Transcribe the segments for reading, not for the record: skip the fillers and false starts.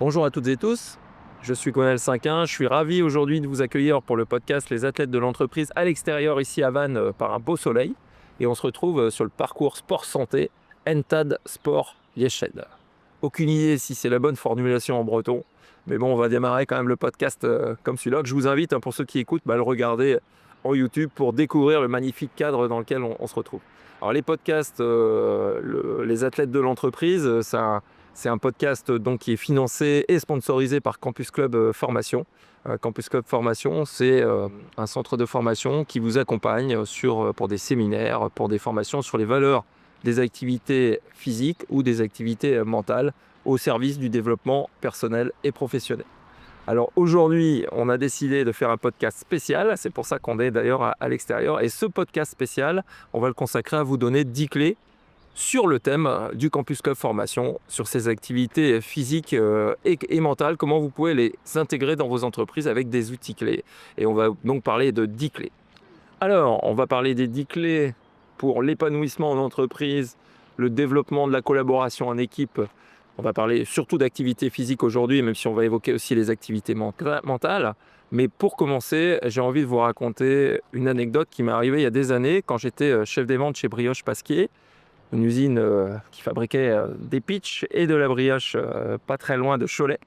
Bonjour à toutes et tous, je suis Gwenel Cinquin, je suis ravi aujourd'hui de vous accueillir pour le podcast Les athlètes de l'entreprise à l'extérieur ici à Vannes par un beau soleil. Et on se retrouve sur le parcours sport santé NTAD Sport Liéched. Aucune idée si c'est la bonne formulation en breton, mais bon, on va démarrer quand même le podcast comme celui-là, que je vous invite, pour ceux qui écoutent, à le regarder en YouTube pour découvrir le magnifique cadre dans lequel on se retrouve. Alors les podcasts, les athlètes de l'entreprise, c'est un podcast donc, qui est financé et sponsorisé par Campus Club Formation. Campus Club Formation, c'est un centre de formation qui vous accompagne pour des séminaires, pour des formations sur les valeurs des activités physiques ou des activités mentales au service du développement personnel et professionnel. Alors aujourd'hui, on a décidé de faire un podcast spécial, c'est pour ça qu'on est d'ailleurs à l'extérieur. Et ce podcast spécial, on va le consacrer à vous donner 10 clés sur le thème du Campus Club Formation, sur ces activités physiques et mentales, comment vous pouvez les intégrer dans vos entreprises avec des outils clés. Et on va donc parler de 10 clés. Alors, on va parler des 10 clés pour l'épanouissement en entreprise, le développement de la collaboration en équipe. On va parler surtout d'activités physiques aujourd'hui, même si on va évoquer aussi les activités mentales. Mais pour commencer, j'ai envie de vous raconter une anecdote qui m'est arrivée il y a des années quand j'étais chef des ventes chez Brioche Pasquier, une usine qui fabriquait des pitchs et de la brioche pas très loin de Cholet.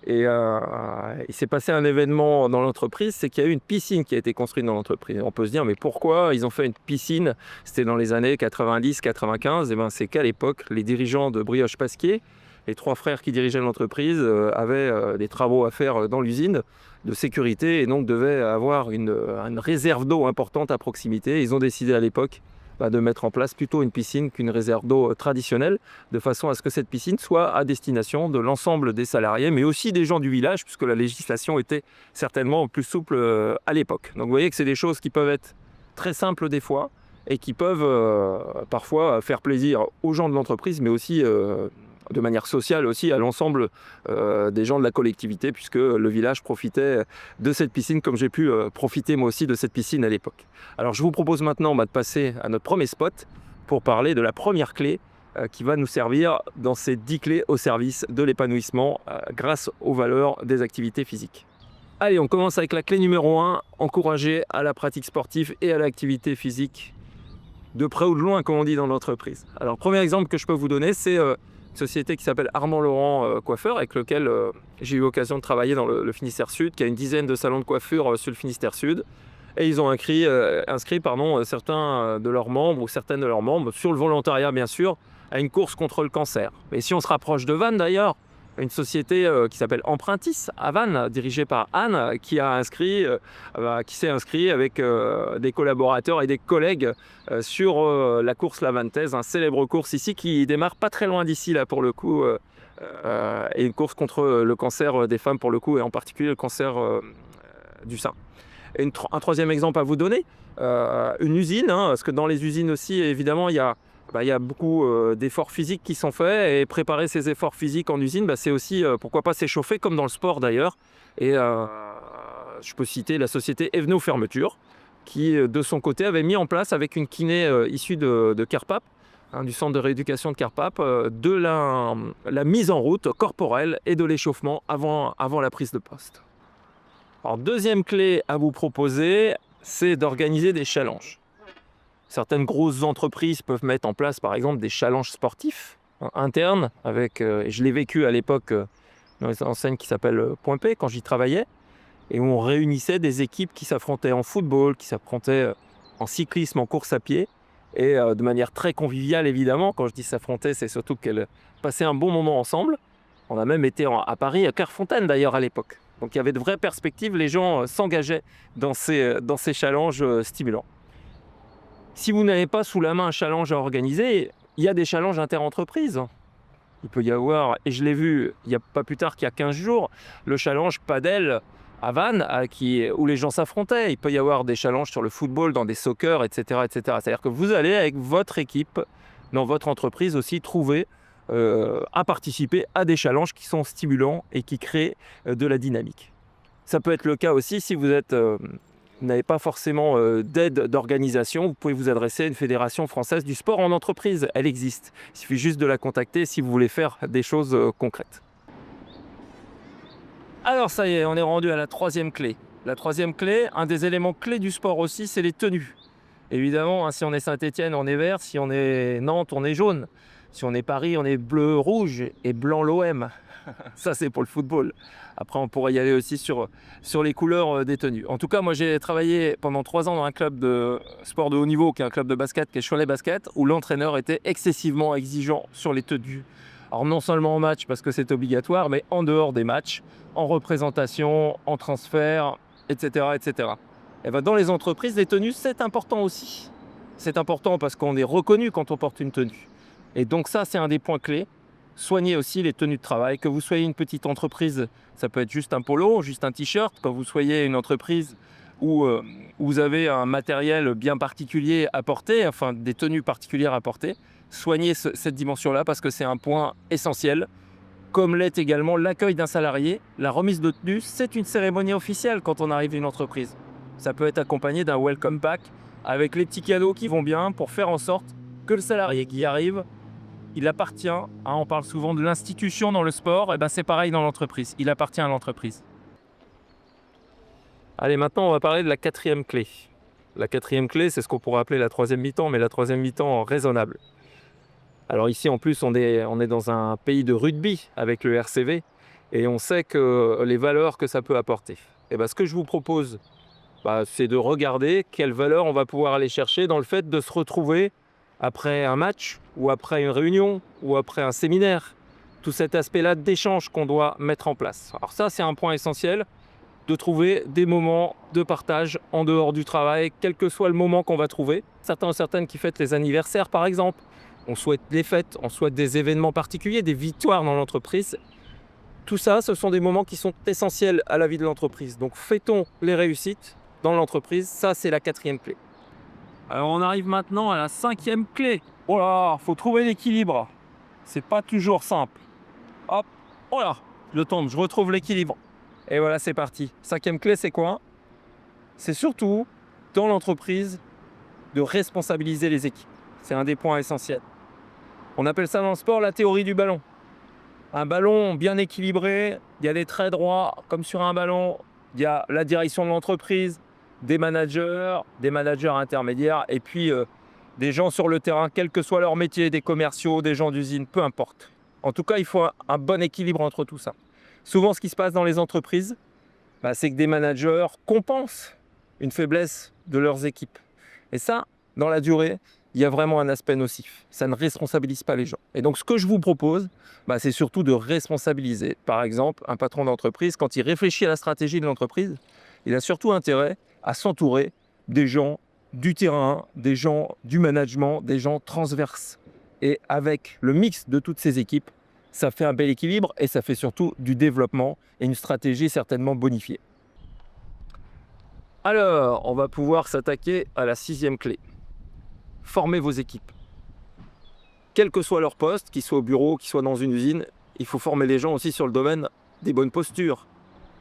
Et il s'est passé un événement dans l'entreprise, c'est qu'il y a eu une piscine qui a été construite dans l'entreprise. On peut se dire, mais pourquoi ils ont fait une piscine? C'était dans les années 90-95. Et ben, c'est qu'à l'époque, les dirigeants de Brioche Pasquier, les 3 frères qui dirigeaient l'entreprise, avaient des travaux à faire dans l'usine de sécurité et donc devaient avoir une réserve d'eau importante à proximité. Ils ont décidé à l'époque de mettre en place plutôt une piscine qu'une réserve d'eau traditionnelle, de façon à ce que cette piscine soit à destination de l'ensemble des salariés, mais aussi des gens du village, puisque la législation était certainement plus souple à l'époque. Donc vous voyez que c'est des choses qui peuvent être très simples des fois, et qui peuvent parfois faire plaisir aux gens de l'entreprise, mais aussi de manière sociale aussi à l'ensemble des gens de la collectivité, puisque le village profitait de cette piscine, comme j'ai pu profiter moi aussi de cette piscine à l'époque. Alors je vous propose maintenant de passer à notre premier spot pour parler de la première clé qui va nous servir dans ces 10 clés au service de l'épanouissement grâce aux valeurs des activités physiques. Allez, on commence avec la clé numéro 1, encourager à la pratique sportive et à l'activité physique de près ou de loin, comme on dit dans l'entreprise. Alors, premier exemple que je peux vous donner, c'est une société qui s'appelle Armand Laurent Coiffeur, avec lequel j'ai eu l'occasion de travailler dans le Finistère Sud, qui a une dizaine de salons de coiffure sur le Finistère Sud. Et ils ont inscrit certains de leurs membres ou certaines de leurs membres sur le volontariat, bien sûr, à une course contre le cancer. Mais si on se rapproche de Vannes, d'ailleurs, une société qui s'appelle Empruntis à Vannes, dirigée par Anne, qui s'est inscrit avec des collaborateurs et des collègues sur la course lavantaise, un célèbre course ici qui démarre pas très loin d'ici là pour le coup, et une course contre le cancer des femmes pour le coup, et en particulier le cancer du sein. Et un troisième exemple à vous donner, une usine, parce que dans les usines aussi, évidemment, il y a beaucoup d'efforts physiques qui sont faits, et préparer ces efforts physiques en usine, c'est aussi, pourquoi pas, s'échauffer, comme dans le sport d'ailleurs. Et je peux citer la société Evenot Fermeture, qui de son côté avait mis en place, avec une kiné issue de Carpap, du centre de rééducation de Carpap, de la mise en route corporelle et de l'échauffement avant la prise de poste. Alors, deuxième clé à vous proposer, c'est d'organiser des challenges. Certaines grosses entreprises peuvent mettre en place, par exemple, des challenges sportifs internes. Je l'ai vécu à l'époque dans une enseigne qui s'appelle Point P, quand j'y travaillais, et où on réunissait des équipes qui s'affrontaient en football, qui s'affrontaient en cyclisme, en course à pied, et de manière très conviviale, évidemment. Quand je dis s'affronter, c'est surtout qu'elles passaient un bon moment ensemble. On a même été à Paris, à Clairefontaine d'ailleurs, à l'époque. Donc il y avait de vraies perspectives, les gens s'engageaient dans ces challenges stimulants. Si vous n'avez pas sous la main un challenge à organiser, il y a des challenges interentreprises. Il peut y avoir, et je l'ai vu il n'y a pas plus tard qu'il y a 15 jours, le challenge padel à Vannes, où les gens s'affrontaient. Il peut y avoir des challenges sur le football, dans des soccer, etc., etc. C'est-à-dire que vous allez, avec votre équipe, dans votre entreprise aussi, trouver à participer à des challenges qui sont stimulants et qui créent de la dynamique. Ça peut être le cas aussi si vous n'avez pas forcément d'aide d'organisation. Vous pouvez vous adresser à une fédération française du sport en entreprise. Elle existe. Il suffit juste de la contacter si vous voulez faire des choses concrètes. Alors ça y est, on est rendu à la troisième clé. La troisième clé, un des éléments clés du sport aussi, c'est les tenues. Évidemment, hein, si on est Saint-Étienne, on est vert. Si on est Nantes, on est jaune. Si on est Paris, on est bleu-rouge et blanc l'OM. Ça, c'est pour le football. Après, on pourrait y aller aussi sur les couleurs des tenues. En tout cas, moi, j'ai travaillé pendant 3 ans dans un club de sport de haut niveau, qui est un club de basket, qui est Cholet Basket, où l'entraîneur était excessivement exigeant sur les tenues. Alors, non seulement en match, parce que c'est obligatoire, mais en dehors des matchs, en représentation, en transfert, etc., etc. Et ben, dans les entreprises, les tenues, c'est important aussi. C'est important parce qu'on est reconnu quand on porte une tenue. Et donc ça, c'est un des points clés. Soignez aussi les tenues de travail. Que vous soyez une petite entreprise, ça peut être juste un polo, juste un t-shirt. Quand vous soyez une entreprise où vous avez un matériel bien particulier à porter, enfin des tenues particulières à porter, soignez cette dimension-là parce que c'est un point essentiel. Comme l'est également l'accueil d'un salarié. La remise de tenue, c'est une cérémonie officielle quand on arrive à une entreprise. Ça peut être accompagné d'un welcome pack avec les petits cadeaux qui vont bien pour faire en sorte que le salarié qui arrive, il appartient, hein, on parle souvent de l'institution dans le sport, et ben c'est pareil dans l'entreprise, il appartient à l'entreprise. Allez, maintenant on va parler de la quatrième clé. La quatrième clé, c'est ce qu'on pourrait appeler la troisième mi-temps, mais la troisième mi-temps raisonnable. Alors ici en plus on est dans un pays de rugby avec le RCV et on sait que les valeurs que ça peut apporter. Et ben, ce que je vous propose, c'est de regarder quelles valeurs on va pouvoir aller chercher dans le fait de se retrouver après un match ou après une réunion ou après un séminaire. Tout cet aspect-là d'échange qu'on doit mettre en place. Alors ça, c'est un point essentiel, de trouver des moments de partage en dehors du travail, quel que soit le moment qu'on va trouver. Certains ou certaines qui fêtent les anniversaires, par exemple. On souhaite des fêtes, on souhaite des événements particuliers, des victoires dans l'entreprise. Tout ça, ce sont des moments qui sont essentiels à la vie de l'entreprise. Donc fêtons les réussites dans l'entreprise, ça c'est la quatrième clé. Alors on arrive maintenant à la cinquième clé. Oh là, faut trouver l'équilibre. C'est pas toujours simple. Hop, oh là, je tombe, je retrouve l'équilibre. Et voilà, c'est parti. Cinquième clé, c'est quoi? C'est surtout, dans l'entreprise, de responsabiliser les équipes. C'est un des points essentiels. On appelle ça dans le sport la théorie du ballon. Un ballon bien équilibré, il y a des traits droits, comme sur un ballon, il y a la direction de l'entreprise, des managers intermédiaires, et puis des gens sur le terrain, quel que soit leur métier, des commerciaux, des gens d'usine, peu importe. En tout cas, il faut un bon équilibre entre tout ça. Souvent, ce qui se passe dans les entreprises, c'est que des managers compensent une faiblesse de leurs équipes. Et ça, dans la durée, il y a vraiment un aspect nocif. Ça ne responsabilise pas les gens. Et donc, ce que je vous propose, c'est surtout de responsabiliser. Par exemple, un patron d'entreprise, quand il réfléchit à la stratégie de l'entreprise, il a surtout intérêt à s'entourer des gens du terrain, des gens du management, des gens transverses. Et avec le mix de toutes ces équipes, ça fait un bel équilibre et ça fait surtout du développement et une stratégie certainement bonifiée. Alors, on va pouvoir s'attaquer à la sixième clé. Formez vos équipes. Quel que soit leur poste, qu'ils soient au bureau, qu'ils soient dans une usine, il faut former les gens aussi sur le domaine des bonnes postures.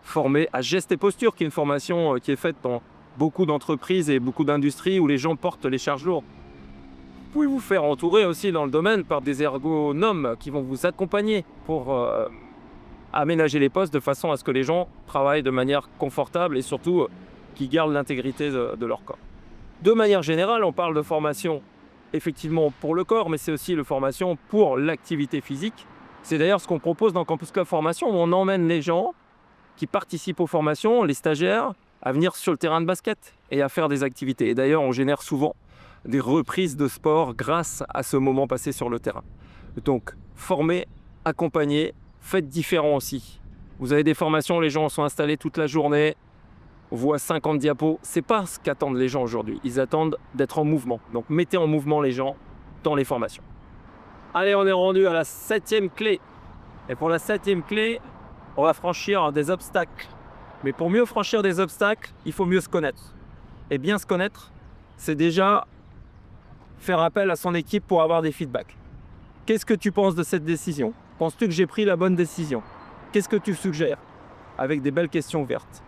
Former à gestes et postures, qui est une formation qui est faite dans beaucoup d'entreprises et beaucoup d'industries où les gens portent les charges lourdes. Vous pouvez vous faire entourer aussi dans le domaine par des ergonomes qui vont vous accompagner pour aménager les postes de façon à ce que les gens travaillent de manière confortable et surtout qu'ils gardent l'intégrité de leur corps. De manière générale, on parle de formation effectivement pour le corps, mais c'est aussi la formation pour l'activité physique. C'est d'ailleurs ce qu'on propose dans Campus Club Formation, où on emmène les gens qui participent aux formations, les stagiaires, à venir sur le terrain de basket et à faire des activités. Et d'ailleurs, on génère souvent des reprises de sport grâce à ce moment passé sur le terrain. Donc, formez, accompagnez, faites différent aussi. Vous avez des formations, les gens sont installés toute la journée, on voit 50 diapos. C'est pas ce qu'attendent les gens aujourd'hui. Ils attendent d'être en mouvement. Donc, mettez en mouvement les gens dans les formations. Allez, on est rendu à la septième clé. Et pour la septième clé, on va franchir des obstacles. Mais pour mieux franchir des obstacles, il faut mieux se connaître. Et bien se connaître, c'est déjà faire appel à son équipe pour avoir des feedbacks. Qu'est-ce que tu penses de cette décision? Penses-tu que j'ai pris la bonne décision? Qu'est-ce que tu suggères? Avec des belles questions ouvertes.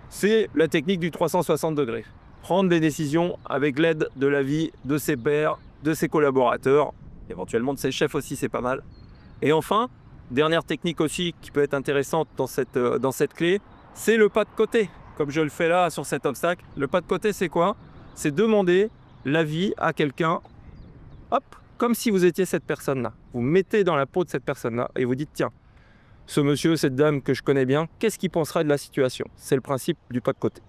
C'est la technique du 360 degrés. Prendre des décisions avec l'aide de l'avis de ses pairs, de ses collaborateurs, éventuellement de ses chefs aussi, c'est pas mal. Et enfin, Dernière technique aussi qui peut être intéressante dans cette clé, c'est le pas de côté. Comme je le fais là sur cet obstacle. Le pas de côté, c'est quoi? C'est demander l'avis à quelqu'un, hop, comme si vous étiez cette personne-là. Vous mettez dans la peau de cette personne-là et vous dites, tiens, ce monsieur, cette dame que je connais bien, qu'est-ce qu'il pensera de la situation? C'est le principe du pas de côté.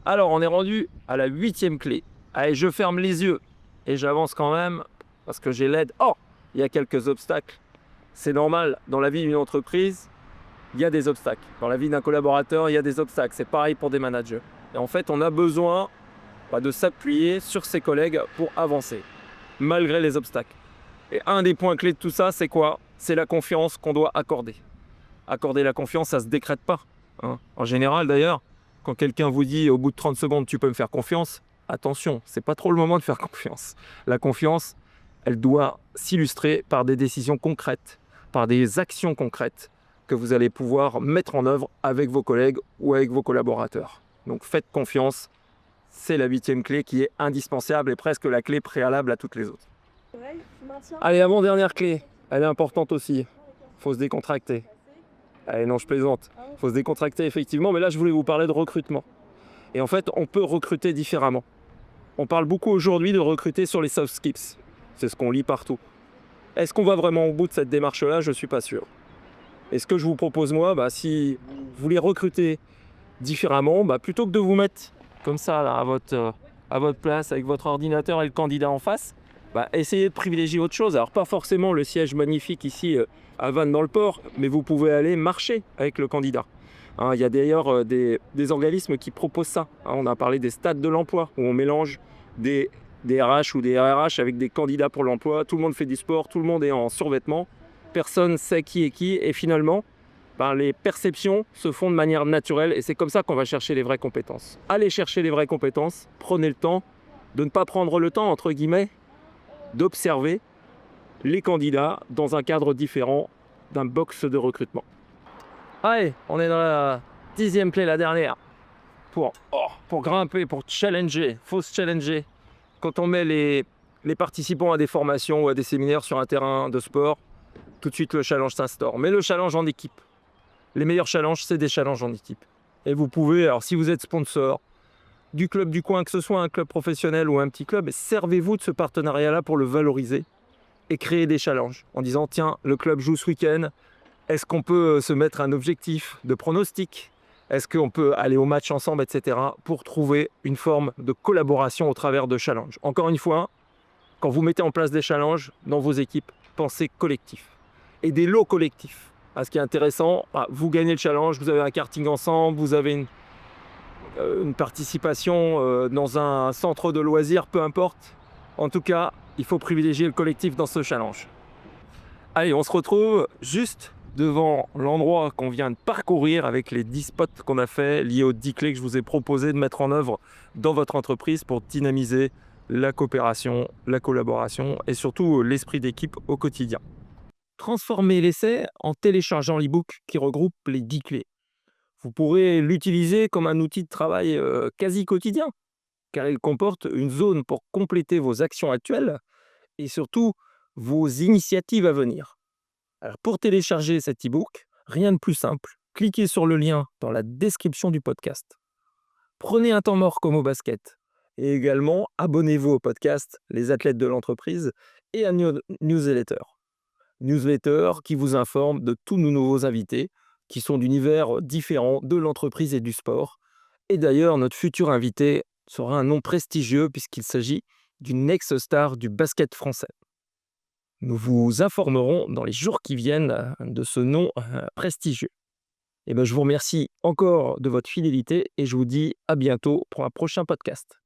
Alors, on est rendu à la 8e clé. Allez, je ferme les yeux et j'avance quand même parce que j'ai l'aide. Oh, il y a quelques obstacles. C'est normal, dans la vie d'une entreprise, il y a des obstacles. Dans la vie d'un collaborateur, il y a des obstacles. C'est pareil pour des managers. Et en fait, on a besoin de s'appuyer sur ses collègues pour avancer, malgré les obstacles. Et un des points clés de tout ça, c'est quoi? C'est la confiance qu'on doit accorder. Accorder la confiance, ça ne se décrète pas. En général, d'ailleurs, quand quelqu'un vous dit au bout de 30 secondes, tu peux me faire confiance, attention, c'est pas trop le moment de faire confiance. La confiance, elle doit s'illustrer par des décisions concrètes, par des actions concrètes que vous allez pouvoir mettre en œuvre avec vos collègues ou avec vos collaborateurs. Donc faites confiance, c'est la 8e clé qui est indispensable et presque la clé préalable à toutes les autres. Allez, avant-dernière clé, elle est importante aussi. Il faut se décontracter. Allez, non, je plaisante. Il faut se décontracter effectivement, mais là je voulais vous parler de recrutement. Et en fait, on peut recruter différemment. On parle beaucoup aujourd'hui de recruter sur les soft skills. C'est ce qu'on lit partout. Est-ce qu'on va vraiment au bout de cette démarche-là? Je ne suis pas sûr. Et ce que je vous propose moi, si vous voulez recruter différemment, plutôt que de vous mettre comme ça là, à votre place avec votre ordinateur et le candidat en face, essayez de privilégier autre chose. Alors pas forcément le siège magnifique ici à Vannes dans le port, mais vous pouvez aller marcher avec le candidat. Il y a d'ailleurs des organismes qui proposent ça. On a parlé des stades de l'emploi où on mélange des RH ou des RRH avec des candidats pour l'emploi. Tout le monde fait du sport, tout le monde est en survêtement. Personne sait qui est qui et finalement, les perceptions se font de manière naturelle et c'est comme ça qu'on va chercher les vraies compétences. Allez chercher les vraies compétences, prenez le temps de ne pas prendre le temps, entre guillemets, d'observer les candidats dans un cadre différent d'un box de recrutement. Allez, on est dans la 10e clé, la dernière. Pour grimper, pour challenger, faut se challenger. Quand on met les participants à des formations ou à des séminaires sur un terrain de sport, tout de suite le challenge s'instaure. Mais le challenge en équipe. Les meilleurs challenges, c'est des challenges en équipe. Et vous pouvez, alors si vous êtes sponsor du club du coin, que ce soit un club professionnel ou un petit club, servez-vous de ce partenariat-là pour le valoriser et créer des challenges en disant tiens, le club joue ce week-end, est-ce qu'on peut se mettre un objectif de pronostic? Est-ce qu'on peut aller au match ensemble, etc. pour trouver une forme de collaboration au travers de challenges. Encore une fois, quand vous mettez en place des challenges dans vos équipes, pensez collectif et des lots collectifs. Ce qui est intéressant, vous gagnez le challenge, vous avez un karting ensemble, vous avez une participation dans un centre de loisirs, peu importe. En tout cas, il faut privilégier le collectif dans ce challenge. Allez, on se retrouve juste devant l'endroit qu'on vient de parcourir avec les 10 spots qu'on a fait liés aux 10 clés que je vous ai proposé de mettre en œuvre dans votre entreprise pour dynamiser la coopération, la collaboration et surtout l'esprit d'équipe au quotidien. Transformez l'essai en téléchargeant l'e-book qui regroupe les 10 clés. Vous pourrez l'utiliser comme un outil de travail quasi quotidien, car il comporte une zone pour compléter vos actions actuelles et surtout vos initiatives à venir. Alors pour télécharger cet e-book, rien de plus simple, cliquez sur le lien dans la description du podcast. Prenez un temps mort comme au basket et également abonnez-vous au podcast Les Athlètes de l'entreprise et à newsletter. Newsletter qui vous informe de tous nos nouveaux invités qui sont d'univers différents de l'entreprise et du sport. Et d'ailleurs, notre futur invité sera un nom prestigieux puisqu'il s'agit d'une ex-star du basket français. Nous vous informerons dans les jours qui viennent de ce nom prestigieux. Je vous remercie encore de votre fidélité et je vous dis à bientôt pour un prochain podcast.